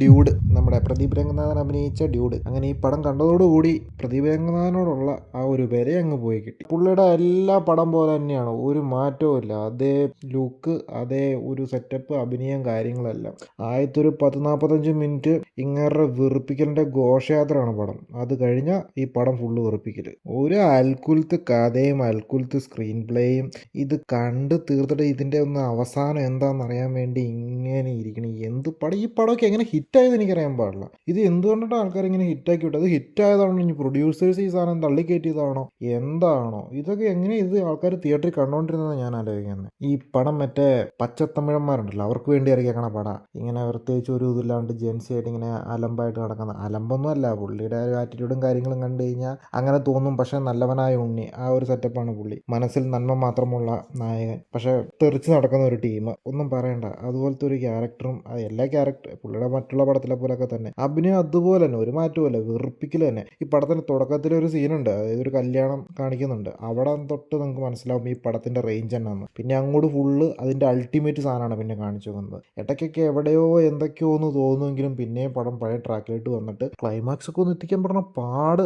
Dude, നമ്മുടെ പ്രദീപ് രംഗനാഥൻ അഭിനയിച്ച dude. അങ്ങനെ ഈ പടം കണ്ടതോടുകൂടി പ്രദീപ് രംഗനാഥനോടുള്ള ആ ഒരു വില അങ്ങ് പോയി കിട്ടി. പുള്ളിയുടെ എല്ലാ പടം പോലെ തന്നെയാണ്, ഒരു മാറ്റവും ഇല്ല. അതേ ലുക്ക്, അതേ ഒരു സെറ്റപ്പ്, അഭിനയം, കാര്യങ്ങളെല്ലാം. ആദ്യത്തെ ഒരു 10-45 മിനിറ്റ് ഇങ്ങേരുടെ വെറുപ്പിക്കലിൻ്റെ ഘോഷയാത്രയാണ് പടം. അത് കഴിഞ്ഞാൽ ഈ പടം ഫുള്ള് വെറുപ്പിക്കൽ. ഒരു അൽക്കുലത്ത് കഥയും അൽക്കുലത്ത് സ്ക്രീൻ പ്ലേയും. ഇത് കണ്ട് തീർത്തിട്ട് ഇതിൻ്റെ ഒന്ന് അവസാനം എന്താണെന്നറിയാൻ വേണ്ടി ഇങ്ങനെ ഇരിക്കണം. എന്ത് പടം, ഈ പടമൊക്കെ എങ്ങനെ ഹിറ്റായത് എനിക്കറിയാൻ പാടില്ല. ഇത് എന്തുകൊണ്ടിട്ടാണ് ആൾക്കാർ ഇങ്ങനെ ഹിറ്റാക്കി വിട്ടത്? അത് ഹിറ്റായതാണോ, ഇനി പ്രൊഡ്യൂസേഴ്സ് ഈ സാധനം തള്ളിക്കയറ്റിയതാണോ, എന്താണോ ഇതൊക്കെ? എങ്ങനെ ഇത് ആൾക്കാർ തിയേറ്ററിൽ കണ്ടുകൊണ്ടിരുന്നതാണ് ഞാൻ ആലോചിക്കുന്നത്. ഈ പടം മറ്റേ പച്ചത്തമിഴന്മാരുണ്ടല്ലോ, അവർക്ക് വേണ്ടി ഇറക്കിയേക്കണ പടം. ഇങ്ങനെ പ്രത്യേകിച്ച് ഒരു ഇതില്ലാണ്ട് ജെൻസി ആയിട്ട് ഇങ്ങനെ അലമ്പായിട്ട് നടക്കുന്ന, അലമ്പൊന്നും അല്ല, പുള്ളിയുടെ ഒരു ആറ്റിറ്റ്യൂഡും കാര്യങ്ങളും കണ്ടു കഴിഞ്ഞാൽ അങ്ങനെ തോന്നും. പക്ഷേ നല്ലവനായ ഉണ്ണി, ആ ഒരു സെറ്റപ്പാണ് പുള്ളി. മനസ്സിൽ നന്മ മാത്രമുള്ള നായകൻ, പക്ഷേ തെറിച്ച് നടക്കുന്ന ഒരു ടീം, ഒന്നും പറയണ്ട. അതുപോലത്തെ ഒരു ക്യാരക്ടറും, എല്ലാ ക്യാരക്ടർ പുള്ളിയുടെ മറ്റുള്ള പടത്തിലെ പോലൊക്കെ തന്നെ അഭിനയം അതുപോലെ തന്നെ, ഒരു മാറ്റവുമല്ല, വെറുപ്പിക്കൽ തന്നെ. ഈ പടത്തിന് തുടക്കത്തിലൊരു സീനുണ്ട്, അതായത് ഒരു കല്യാണം കാണിക്കുന്നുണ്ട്. അവിടെ തൊട്ട് നിങ്ങൾക്ക് മനസ്സിലാവും ഈ പടത്തിൻ്റെ റേഞ്ച് എന്നാന്ന്. പിന്നെ അങ്ങോട്ട് ഫുള്ള് അതിൻ്റെ അൾട്ടിമേറ്റ് സാധനമാണ് പിന്നെ കാണിച്ചു പോകുന്നത്. ഇടയ്ക്കൊക്കെ എവിടെയോ എന്തൊക്കെയോ ഒന്ന് തോന്നുമെങ്കിലും പിന്നെയും പടം പഴയ ട്രാക്കിലോട്ട് വന്നിട്ട് ക്ലൈമാക്സ് ഒക്കെ ഒന്ന് എത്തിക്കാൻ പറഞ്ഞ പാട്.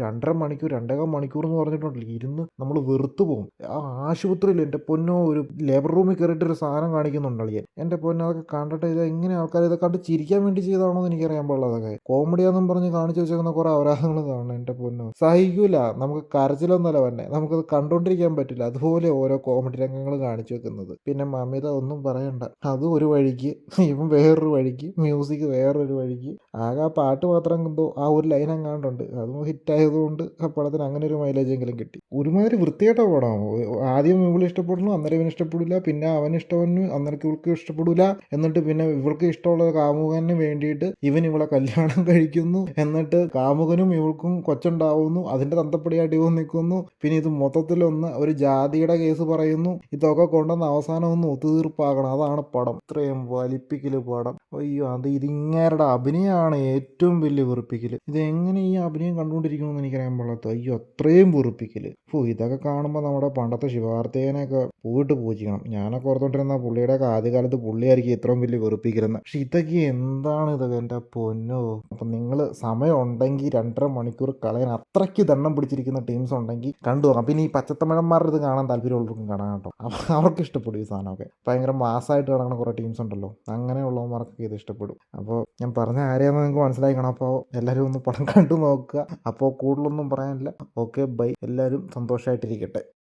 2.5 മണിക്കൂർ 2.5 മണിക്കൂർ എന്ന് പറഞ്ഞിട്ടുണ്ടല്ലോ, ഇരുന്ന് നമ്മൾ വെറുത്തു പോകും. ആ ആശുപത്രിയിൽ എൻ്റെ പൊന്നോ, ഒരു ലേബർ റൂമിൽ കയറിയിട്ടൊരു സാധനം കാണിക്കുന്നുണ്ടല്ലോ, എൻ്റെ പൊന്നോ, അതൊക്കെ കണ്ടിട്ട് ഇത് എങ്ങനെ ആൾക്കാർ ഇതൊക്കെ കണ്ട് ചിരിക്കാൻ വേണ്ടി ചെയ്താണോ എന്ന് എനിക്കറിയാൻ പാടില്ല. അതൊക്കെ കോമഡിയാന്നും പറഞ്ഞ് കാണിച്ചു വെച്ചേക്കുന്ന കുറേ അപരാധങ്ങൾ കാണണം. എൻ്റെ പൊന്നോ, സഹിക്കൂല. നമുക്ക് കരച്ചിലൊന്നുമല്ല വന്നെ, നമുക്കത് കണ്ടുകൊണ്ടിരിക്കാൻ പറ്റില്ല. അതുപോലെ ഓരോ കോമഡി രംഗങ്ങൾ കാണിച്ചു വെക്കുന്നത്. പിന്നെ മമിത ഒന്നും പറയണ്ട, അതും ഒരു വഴിക്ക്, ഇവൻ വേറൊരു വഴിക്ക്, മ്യൂസിക് വേറൊരു വഴിക്ക്. ആകെ ആ പാട്ട് മാത്രം എന്തോ ആ ഒരു ലൈൻ എങ്ങാണ്ടുണ്ട്, അതും ഹിറ്റായതുകൊണ്ട് ആ പടത്തിന് അങ്ങനെ ഒരു മൈലേജ് എങ്കിലും കിട്ടി. ഒരുമാതിരി വൃത്തികെട്ട പടമാണ്. ആദ്യം ഇവള് ഇഷ്ടപ്പെടുന്നു, അന്നേരം ഇവന് ഇഷ്ടപ്പെടില്ല. പിന്നെ അവന് ഇഷ്ടവന്, അന്നേരം ഇവൾക്ക് ഇഷ്ടപ്പെടില്ല. എന്നിട്ട് പിന്നെ ഇവൾക്ക് ഇഷ്ടമുള്ള കാമുകന് വേണ്ടിയിട്ട് ഇവൻ ഇവളെ കല്യാണം കഴിക്കുന്നു. എന്നിട്ട് കാമുകനും ഇവൾക്കും കൊച്ചുണ്ടാവുന്നു. അതിൻ്റെ തന്തപ്പടിയായിട്ട് ഇവൻ നിൽക്കുന്നു. പിന്നെ ഇത് മൊത്തത്തിലൊന്ന് ഒരു ജാതിയുടെ കേസ് പറയുന്നു. ഇതൊക്കെ കൊണ്ടുവന്ന് അവസാനം ഒന്ന് ഒത്തുതീർപ്പാക്കണം. അതാണ് പടം. ഇത്രയും വലിപ്പിക്കൽ പടം. അയ്യോ, ഇതിങ്ങേരുടെ അഭിനയമാണ് ഏറ്റവും വലിയ വെറുപ്പിക്കൽ. ഇതെങ്ങനെ ഈ അഭിനയം കണ്ടുകൊണ്ടിരിക്കണമെന്ന് എനിക്കറിയാൻ പാടില്ലാത്ത. അയ്യോ, അത്രയും വെറുപ്പിക്കൽ. ഇതൊക്കെ കാണുമ്പോൾ നമ്മുടെ പണ്ടത്തെ ശിവകാർത്തികേയനെയൊക്കെ പോയിട്ട് പൂജിക്കണം. ഞാനൊക്കെ ഓർത്തോണ്ടിരുന്ന പുള്ളിയുടെയൊക്കെ ആദ്യകാലത്ത് പുള്ളിയായിരിക്കും ഇത്രയും വലിയ വെറുപ്പിക്കലെന്ന്. പക്ഷെ ഇതൊക്കെ എന്താണ് ഇതൊക്കെ, എൻ്റെ പൊന്നോ. അപ്പം നിങ്ങൾ സമയം ഉണ്ടെങ്കിൽ 2.5 മണിക്കൂർ കളയാൻ അത്രയ്ക്ക് ദണ്ണം പിടിച്ചിരിക്കുന്ന ടീംസ് ഉണ്ടെങ്കിൽ കണ്ടു നോക്കാം. പിന്നെ ഈ പച്ചത്തമിഴന്മാരുടെ ഇത് കാണാൻ താല്പര്യമുള്ളവർക്കും കാണാൻ കേട്ടോ. അവർക്ക് ഇഷ്ടപ്പെടും ഈ സാധനമൊക്കെ. ഭയങ്കര മാസമായിട്ട് കിടക്കുന്ന കുറേ ടീംസ് ഉണ്ടല്ലോ, അങ്ങനെയുള്ളവന്മാർക്കൊക്കെ ഇത് ഇഷ്ടപ്പെടും. അപ്പോൾ ഞാൻ പറഞ്ഞ ആരെയാണെന്ന് നിങ്ങൾക്ക് മനസ്സിലാക്കണം. അപ്പോൾ എല്ലാവരും ഒന്ന് പടം കണ്ടു നോക്കുക. അപ്പോൾ കൂടുതലൊന്നും പറയാനില്ല. Okay, bye. എല്ലാവരും സന്തോഷമായിട്ടിരിക്കട്ടെ.